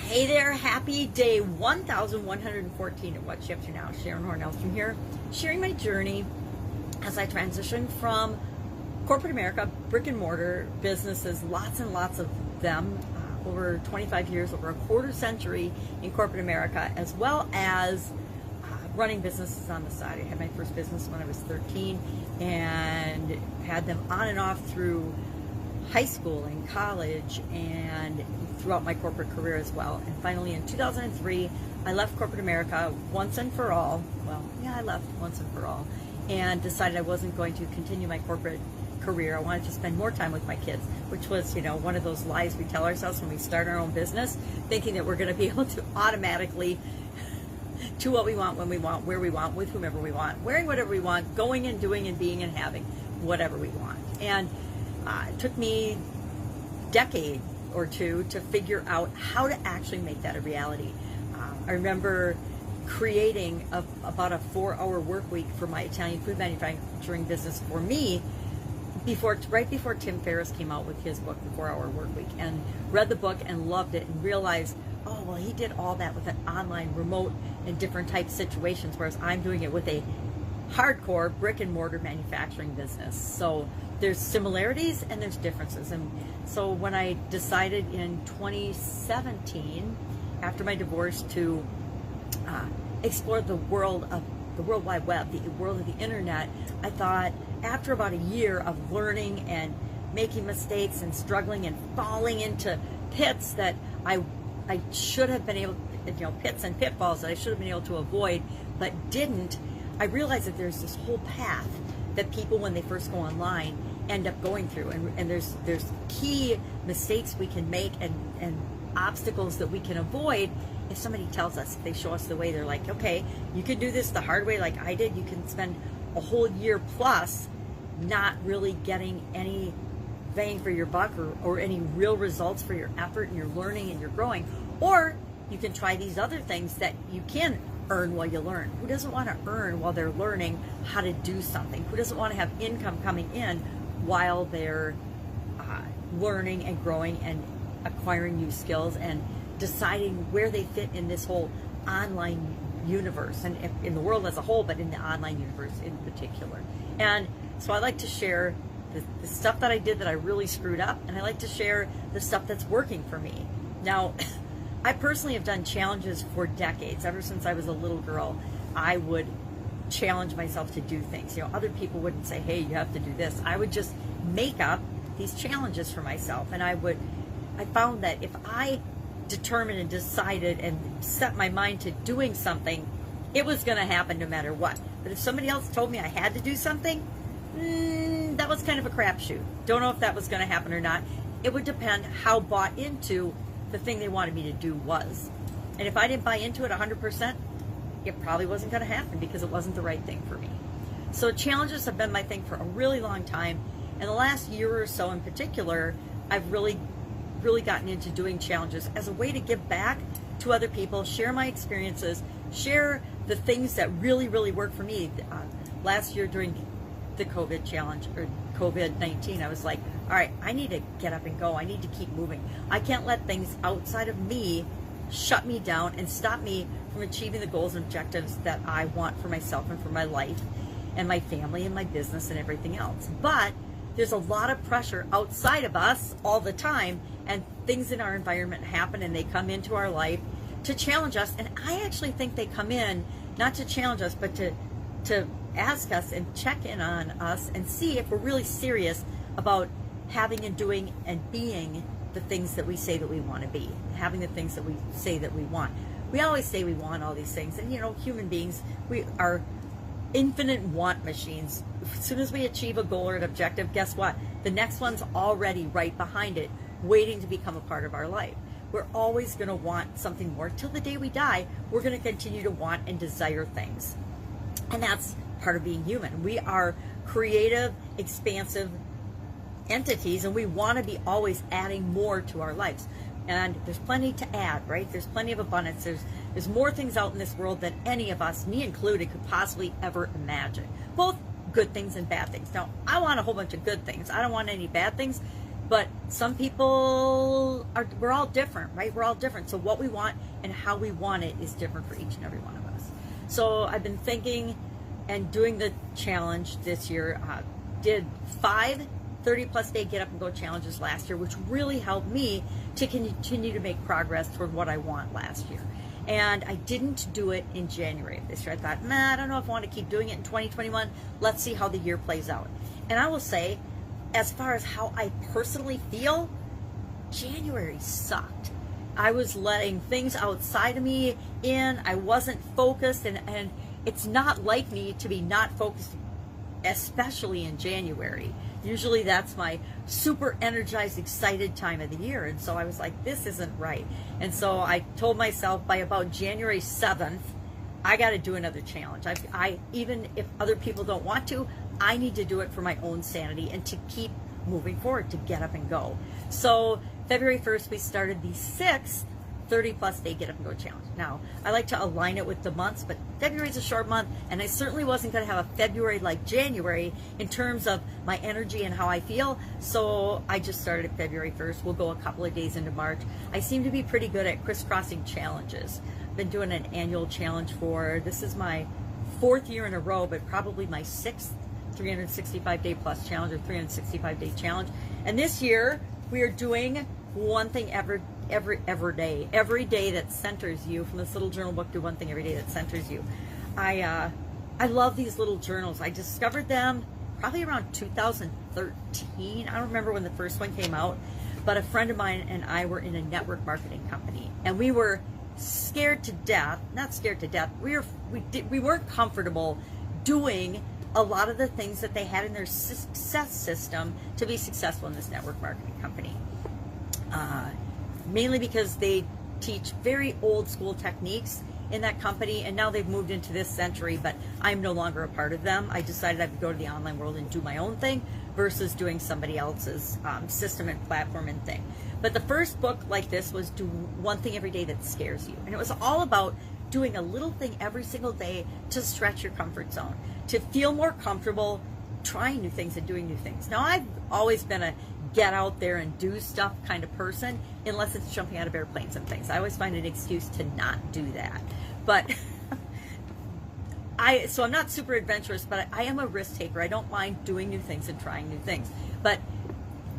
Hey there, happy day 1114 of What's You Up To Now. Sharon Horne-Ellstrom here, sharing my journey as I transition from corporate America, brick and mortar businesses, lots and lots of them, over 25 years, over a quarter century in corporate America, as well as running businesses on the side. I had my first business when I was 13 and had them on and off through high school and college and throughout my corporate career as well. And finally in 2003, I left corporate America once and for all. Well, yeah, I left once and for all and decided I wasn't going to continue my corporate career. I wanted to spend more time with my kids, which was, one of those lies we tell ourselves when we start our own business, thinking that we're going to be able to automatically do what we want, when we want, where we want, with whomever we want, wearing whatever we want, going and doing and being and having whatever we want. And it took me a decade or two to figure out how to actually make that a reality. I remember creating about a 4-hour work week for my Italian food manufacturing business for me right before Tim Ferriss came out with his book, The 4-Hour Work Week, and read the book and loved it and realized, oh, well, he did all that with an online, remote, and different type situations, whereas I'm doing it with a hardcore brick and mortar manufacturing business. So there's similarities and there's differences. And so when I decided in 2017, after my divorce, to explore the world of the World Wide Web, the world of the internet, I thought after about a year of learning and making mistakes and struggling and falling into pits that I should have been able, pits and pitfalls that I should have been able to avoid, but didn't, I realized that there's this whole path that people, when they first go online, end up going through, and there's key mistakes we can make and obstacles that we can avoid if somebody tells us, if they show us the way. They're like, okay, you can do this the hard way like I did. You can spend a whole year plus not really getting any bang for your buck or any real results for your effort and your learning and your growing, or you can try these other things that you can earn while you learn. Who doesn't want to earn while they're learning how to do something? Who doesn't want to have income coming in while they're learning and growing and acquiring new skills and deciding where they fit in this whole online universe, and in the world as a whole, but in the online universe in particular? And so I like to share the stuff that I did that I really screwed up, and I like to share the stuff that's working for me. Now, I personally have done challenges for decades. Ever since I was a little girl, I would challenge myself to do things. Other people wouldn't say, hey, you have to do this. I would just make up these challenges for myself, and I found that if I determined and decided and set my mind to doing something, it was going to happen no matter what. But if somebody else told me I had to do something, that was kind of a crapshoot. Don't know if that was going to happen or not. It would depend how bought into the thing they wanted me to do was. And if I didn't buy into it 100%, it probably wasn't going to happen because it wasn't the right thing for me. So challenges have been my thing for a really long time. And the last year or so in particular, I've really gotten into doing challenges as a way to give back to other people, share my experiences, share the things that really work for me. Last year during the COVID challenge, or COVID-19, I was like, all right, I need to get up and go. I need to keep moving. I can't let things outside of me shut me down and stop me from achieving the goals and objectives that I want for myself and for my life and my family and my business and everything else. But there's a lot of pressure outside of us all the time, and things in our environment happen and they come into our life to challenge us. And I actually think they come in not to challenge us, but to ask us and check in on us and see if we're really serious about having and doing and being the things that we say that we want to be, having the things that we say that we want. We always say we want all these things, and human beings, we are infinite want machines. As soon as we achieve a goal or an objective, guess what? The next one's already right behind it, waiting to become a part of our life. We're always going to want something more. Till the day we die, we're going to continue to want and desire things. And that's part of being human. We are creative, expansive entities, and we want to be always adding more to our lives. And there's plenty to add, right? There's plenty of abundance. There's more things out in this world than any of us, me included, could possibly ever imagine. Both good things and bad things. Now, I want a whole bunch of good things. I don't want any bad things. But some people we're all different, right? We're all different. So what we want and how we want it is different for each and every one of us. So I've been thinking and doing the challenge this year. Did 5 30-plus day get up and go challenges last year, which really helped me to continue to make progress toward what I want last year. And I didn't do it in January of this year. I thought, I don't know if I want to keep doing it in 2021. Let's see how the year plays out. And I will say, as far as how I personally feel, January sucked. I was letting things outside of me in. I wasn't focused, and it's not like me to be not focused, especially in January. Usually that's my super energized, excited time of the year. And so I was like, this isn't right. And so I told myself by about January 7th, I got to do another challenge. I even if other people don't want to, I need to do it for my own sanity and to keep moving forward, to get up and go. So February 1st, we started the 6th 30-plus day get up and go challenge. Now, I like to align it with the months, but February is a short month, and I certainly wasn't going to have a February like January in terms of my energy and how I feel. So I just started February 1st. We'll go a couple of days into March. I seem to be pretty good at crisscrossing challenges. I've been doing an annual challenge this is my 4th year in a row, but probably my 6th 365-day plus challenge or 365-day challenge. And this year, we are doing one thing every day that centers you. From this little journal book, do one thing every day that centers you. I love these little journals. I discovered them probably around 2013. I don't remember when the first one came out, but a friend of mine and I were in a network marketing company, and we were scared to death. Not scared to death. We weren't comfortable doing a lot of the things that they had in their success system to be successful in this network marketing company. Mainly because they teach very old school techniques in that company, and now they've moved into this century, but I'm no longer a part of them. I decided I would go to the online world and do my own thing versus doing somebody else's system and platform and thing. But the first book like this was Do One Thing Every Day That Scares You. And it was all about doing a little thing every single day to stretch your comfort zone, to feel more comfortable trying new things and doing new things. Now, I've always been a get out there and do stuff kind of person, unless it's jumping out of airplanes and things. I always find an excuse to not do that. But so I'm not super adventurous, but I am a risk taker. I don't mind doing new things and trying new things. But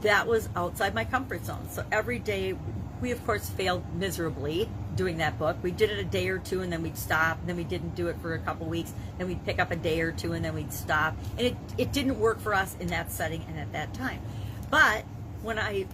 that was outside my comfort zone. So every day, we of course failed miserably doing that book. We did it a day or two and then we'd stop, and then we didn't do it for a couple weeks, then we'd pick up a day or two and then we'd stop. And it didn't work for us in that setting and at that time. But when I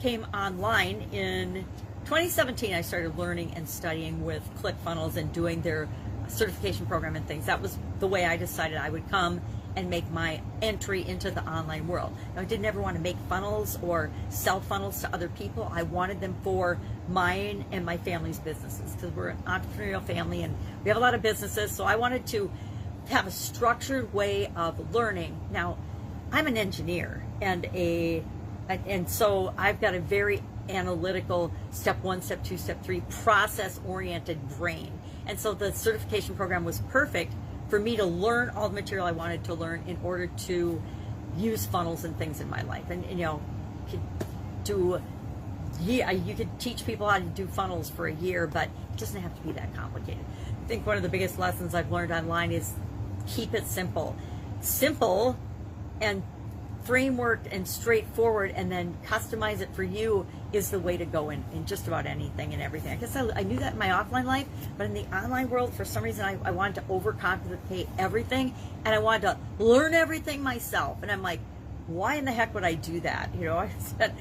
came online in 2017, I started learning and studying with ClickFunnels and doing their certification program and things. That was the way I decided I would come and make my entry into the online world. Now, I didn't ever want to make funnels or sell funnels to other people. I wanted them for mine and my family's businesses, because we're an entrepreneurial family and we have a lot of businesses. So I wanted to have a structured way of learning. Now, I'm an engineer and so I've got a very analytical step 1, step 2, step 3 process-oriented brain. And so the certification program was perfect for me to learn all the material I wanted to learn in order to use funnels and things in my life. And you could teach people how to do funnels for a year, but it doesn't have to be that complicated. I think one of the biggest lessons I've learned online is keep it simple. Simple and frameworked and straightforward, and then customize it for you is the way to go in just about anything and everything. I guess I knew that in my offline life, but in the online world, for some reason, I wanted to overcomplicate everything, and I wanted to learn everything myself. And I'm like, why in the heck would I do that? I spent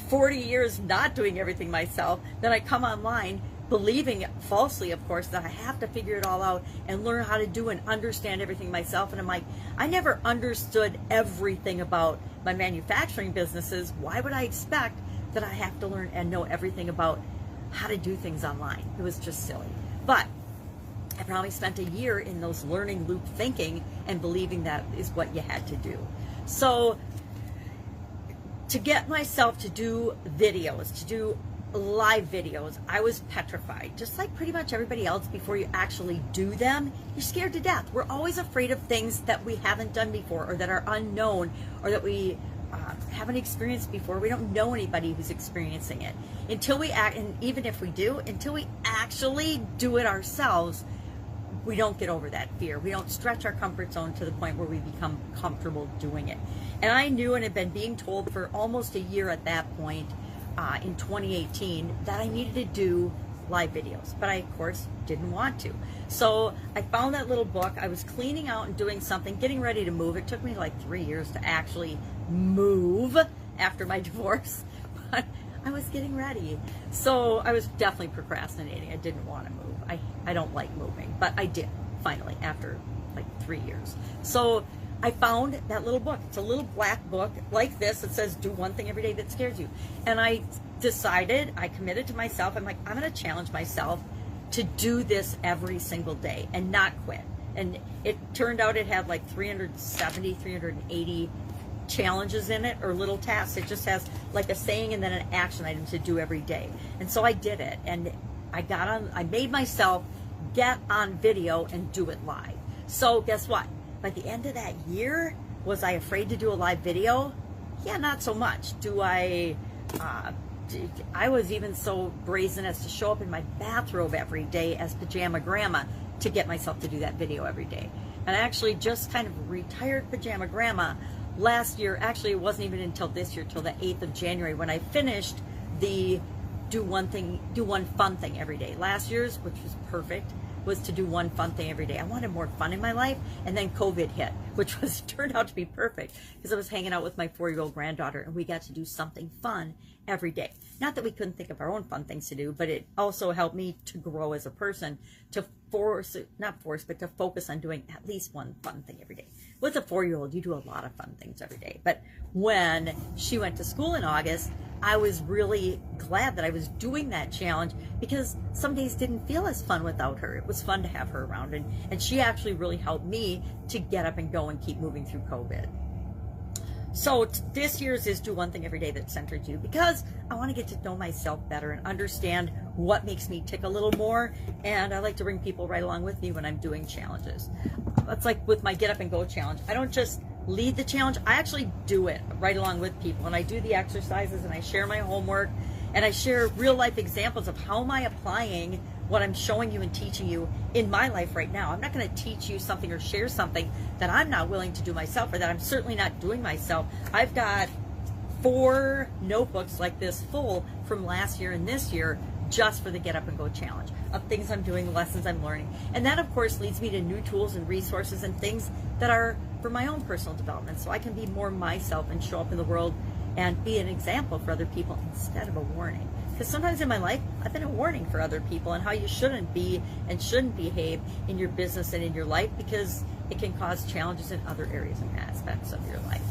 40 years not doing everything myself. Then I come online believing falsely, of course, that I have to figure it all out and learn how to do and understand everything myself. And I'm like, I never understood everything about my manufacturing businesses. Why would I expect that I have to learn and know everything about how to do things online? It was just silly. But I probably spent a year in those learning loop thinking and believing that is what you had to do. So to get myself to do videos, to do live videos, I was petrified, just like pretty much everybody else. Before you actually do them, you're scared to death. We're always afraid of things that we haven't done before, or that are unknown, or that we haven't experienced before. We don't know anybody who's experiencing it. Until we act, and even if we do, until we actually do it ourselves, we don't get over that fear. We don't stretch our comfort zone to the point where we become comfortable doing it. And I knew and had been being told for almost a year at that point, in 2018, that I needed to do live videos, but I of course didn't want to. So I found that little book. I was cleaning out and doing something, getting ready to move. It took me like 3 years to actually move after my divorce, but I was getting ready. So I was definitely procrastinating. I didn't want to move. I don't like moving, but I did finally after like 3 years. So I found that little book. It's a little black book like this that says do one thing every day that scares you. And I decided, I committed to myself, I'm like, I'm going to challenge myself to do this every single day and not quit. And it turned out it had like 370, 380 challenges in it, or little tasks. It just has like a saying and then an action item to do every day. And so I did it, and I made myself get on video and do it live. So guess what? By the end of that year, was I afraid to do a live video? Yeah, not so much. I was even so brazen as to show up in my bathrobe every day as pajama grandma to get myself to do that video every day. And I actually just kind of retired pajama grandma last year. Actually, it wasn't even until this year, till the 8th of January, when I finished the do one fun thing every day. Last year's, which was perfect, was to do one fun thing every day. I wanted more fun in my life, and then COVID hit, which turned out to be perfect, because I was hanging out with my 4-year-old granddaughter, and we got to do something fun every day. Not that we couldn't think of our own fun things to do, but it also helped me to grow as a person, to to focus on doing at least one fun thing every day. With a 4-year-old, you do a lot of fun things every day. But when she went to school in August, I was really glad that I was doing that challenge, because some days didn't feel as fun without her. It was fun to have her around, and she actually really helped me to get up and go and keep moving through COVID. So this year's is do one thing every day that centers you, because I want to get to know myself better and understand what makes me tick a little more. And I like to bring people right along with me when I'm doing challenges. That's like with my Get Up and Go challenge. I don't just lead the challenge, I actually do it right along with people. And I do the exercises, and I share my homework, and I share real life examples of how am I applying what I'm showing you and teaching you in my life right now. I'm not going to teach you something or share something that I'm not willing to do myself, or that I'm certainly not doing myself. I've got 4 notebooks like this full from last year and this year, just for the Get Up and Go challenge, of things I'm doing, lessons I'm learning. And that, of course, leads me to new tools and resources and things that are for my own personal development, so I can be more myself and show up in the world and be an example for other people instead of a warning. Because sometimes in my life, I've been a warning for other people and how you shouldn't be and shouldn't behave in your business and in your life, because it can cause challenges in other areas and aspects of your life.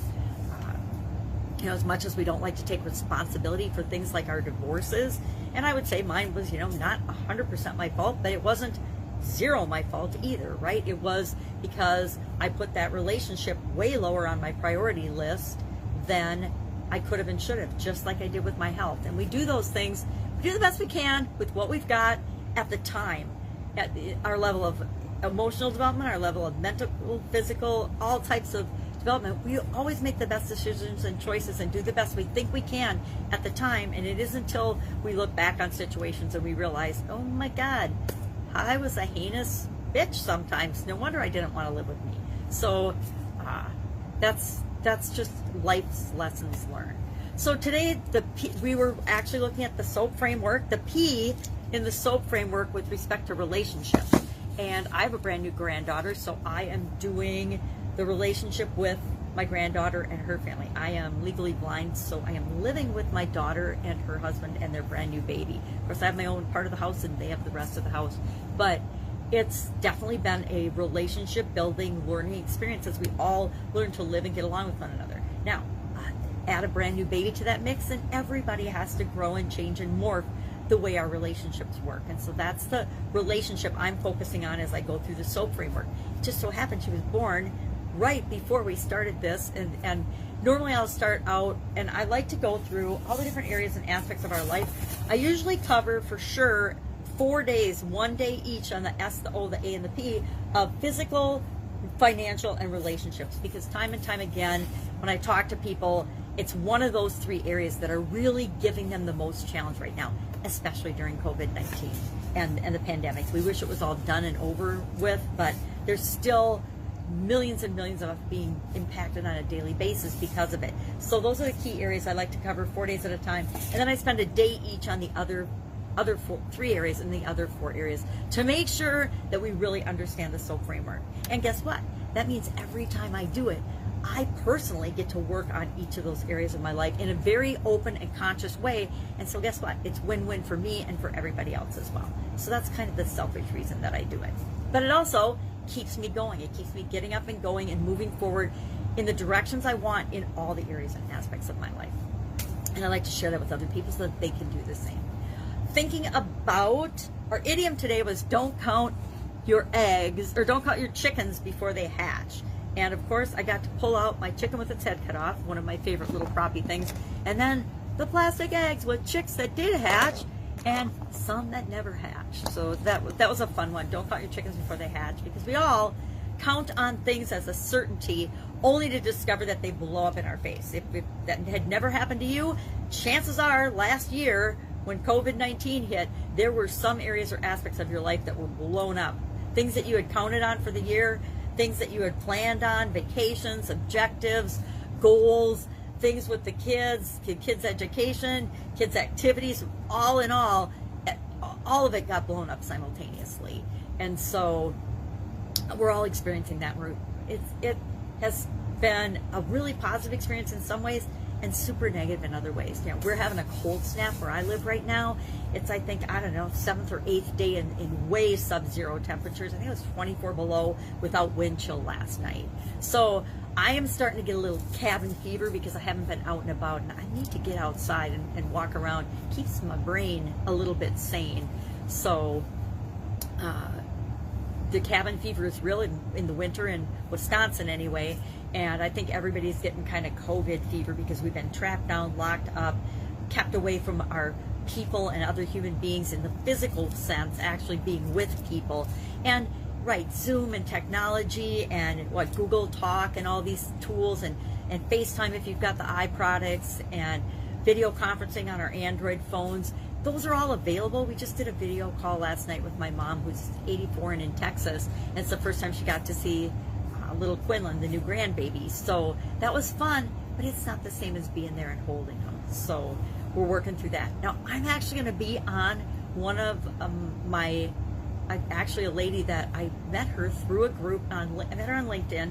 As much as we don't like to take responsibility for things like our divorces, and I would say mine was, not 100% my fault, but it wasn't 0 my fault either, right? It was because I put that relationship way lower on my priority list than I could have and should have, just like I did with my health. And we do those things, we do the best we can with what we've got at the time, at our level of emotional development, our level of mental, physical, all types of development. We always make the best decisions and choices and do the best we think we can at the time. And it isn't until we look back on situations and we realize, oh my God, I was a heinous bitch sometimes. No wonder I didn't want to live with me. So that's just life's lessons learned. So today we were actually looking at the SOAP framework, the P in the SOAP framework with respect to relationships. And I have a brand new granddaughter, so I am doing the relationship with my granddaughter and her family. I am legally blind, so I am living with my daughter and her husband and their brand new baby. Of course, I have my own part of the house and they have the rest of the house. But it's definitely been a relationship building, learning experience as we all learn to live and get along with one another. Now, add a brand new baby to that mix, and everybody has to grow and change and morph the way our relationships work. And so that's the relationship I'm focusing on as I go through the SOAP framework. It just so happened she was born right before we started this, and normally I'll start out, and I like to go through all the different areas and aspects of our life. I usually cover for sure 4 days, 1 day each on the S, the O, the A, and the P of physical, financial, and relationships, because time and time again when I talk to people, it's one of those 3 areas that are really giving them the most challenge right now, especially during COVID-19 and the pandemic. We wish it was all done and over with, but there's still millions and millions of us being impacted on a daily basis because of it. So those are the key areas I like to cover 4 days at a time. And then I spend a day each on the other 3 areas and the other 4 areas to make sure that we really understand the SOAP framework. And guess what? That means every time I do it, I personally get to work on each of those areas of my life in a very open and conscious way. And so guess what? It's win-win for me and for everybody else as well. So that's kind of the selfish reason that I do it. But it also keeps me going. It keeps me getting up and going and moving forward in the directions I want in all the areas and aspects of my life. And I like to share that with other people so that they can do the same. Thinking about, our idiom today was don't count your eggs, or don't count your chickens before they hatch. And of course, I got to pull out my chicken with its head cut off, one of my favorite little proppy things, and then the plastic eggs with chicks that did hatch and some that never hatched. So that was a fun one. Don't count your chickens before they hatch, because we all count on things as a certainty only to discover that they blow up in our face. If that had never happened to you, chances are last year when COVID-19 hit, there were some areas or aspects of your life that were blown up. Things that you had counted on for the year, things that you had planned on, vacations, objectives, goals, things with the kids education, kids activities, all in all of it got blown up simultaneously. And so we're all experiencing that. It has been a really positive experience in some ways and super negative in other ways. You know, we're having a cold snap where I live right now. It's, I think, I don't know, 7th or 8th day in way sub-zero temperatures. I think it was 24 below without wind chill last night. So I am starting to get a little cabin fever because I haven't been out and about, and I need to get outside and walk around. Keeps my brain a little bit sane. So the cabin fever is real in the winter in Wisconsin anyway, and I think everybody's getting kind of COVID fever because we've been trapped down, locked up, kept away from our people and other human beings in the physical sense, actually being with people. And right, Zoom and technology and what Google Talk and all these tools and FaceTime if you've got the iProducts and video conferencing on our Android phones. Those are all available. We just did a video call last night with my mom, who's 84 and in Texas. And it's the first time she got to see little Quinlan, the new grandbaby. So that was fun, but it's not the same as being there and holding them. So we're working through that. Now, I'm actually going to be on one of actually a lady that I met her through a group I met her on LinkedIn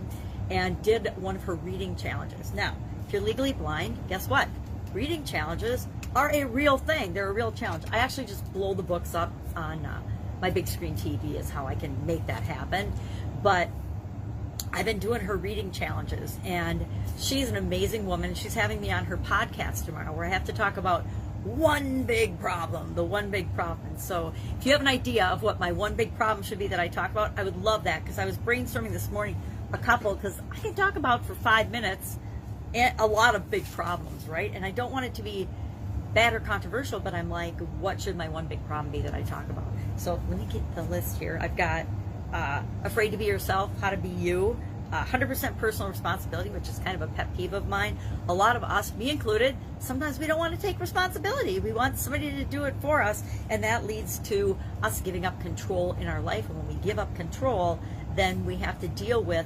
and did one of her reading challenges. Now, if you're legally blind, guess what? Reading challenges are a real thing. They're a real challenge. I actually just blow the books up on my big screen TV is how I can make that happen. But I've been doing her reading challenges, and she's an amazing woman. She's having me on her podcast tomorrow where I have to talk about one big problem, the one big problem. So if you have an idea of what my one big problem should be that I talk about, I would love that, because I was brainstorming this morning a couple, because I can talk about for 5 minutes a lot of big problems, right? And I don't want it to be bad or controversial, but I'm like, what should my one big problem be that I talk about? So let me get the list here. I've got Afraid to Be Yourself, How to Be You, 100% Personal Responsibility, which is kind of a pet peeve of mine. A lot of us, me included, sometimes we don't want to take responsibility. We want somebody to do it for us, and that leads to us giving up control in our life. And when we give up control, then we have to deal with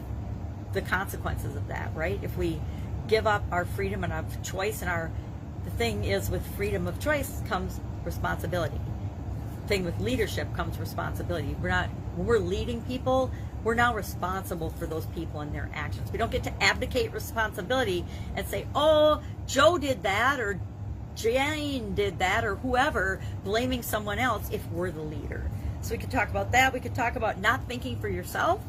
the consequences of that, right? If we give up our freedom and our choice, and the thing is, with freedom of choice comes responsibility. The thing with leadership comes responsibility. When we're leading people, we're now responsible for those people and their actions. We don't get to abdicate responsibility and say, oh, Joe did that, or Jane did that, or whoever, blaming someone else if we're the leader. So we could talk about that. We could talk about not thinking for yourself.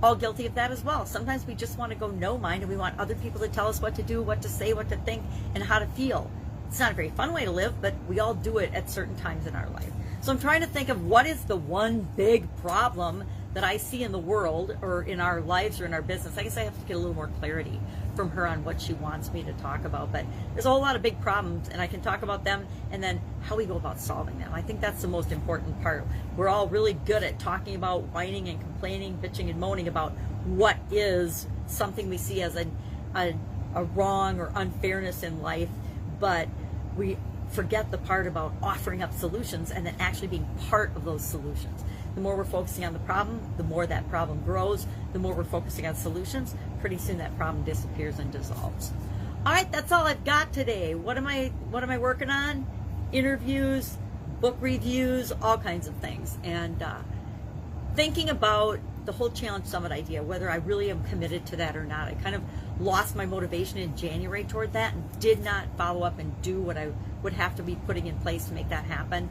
All guilty of that as well. Sometimes we just want to go no mind, and we want other people to tell us what to do, what to say, what to think, and how to feel. It's not a very fun way to live, but we all do it at certain times in our life. So I'm trying to think of what is the one big problem that I see in the world or in our lives or in our business. I guess I have to get a little more clarity from her on what she wants me to talk about. But there's a whole lot of big problems, and I can talk about them and then how we go about solving them. I think that's the most important part. We're all really good at talking about whining and complaining, bitching and moaning about what is something we see as a a wrong or unfairness in life, but we forget the part about offering up solutions and then actually being part of those solutions. The more we're focusing on the problem, the more that problem grows. The more we're focusing on solutions, pretty soon that problem disappears and dissolves. All right, that's all I've got today. What am I working on? Interviews, book reviews, all kinds of things. And thinking about the whole Challenge Summit idea, whether I really am committed to that or not. I kind of lost my motivation in January toward that and did not follow up and do what I would have to be putting in place to make that happen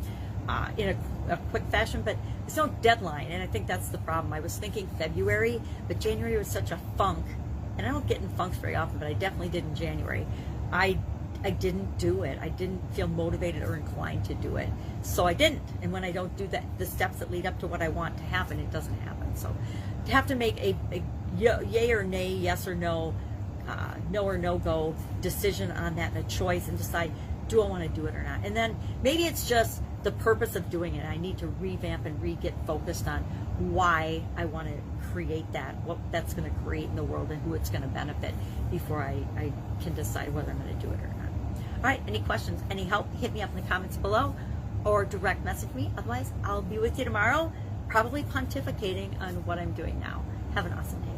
in a quick fashion, but there's no deadline, and I think that's the problem. I was thinking February, but January was such a funk, and I don't get in funks very often, but I definitely did in January. I didn't do it. I didn't feel motivated or inclined to do it, so I didn't. And when I don't do the steps that lead up to what I want to happen, it doesn't happen. So to have to make a yay or nay, yes or no, no or no go decision on that, and a choice, and decide, do I want to do it or not? And then maybe it's just the purpose of doing it. I need to revamp and get focused on why I want to create that, what that's going to create in the world, and who it's going to benefit before I can decide whether I'm going to do it or not. All right, any questions, any help, hit me up in the comments below or direct message me. Otherwise, I'll be with you tomorrow, probably pontificating on what I'm doing now. Have an awesome day.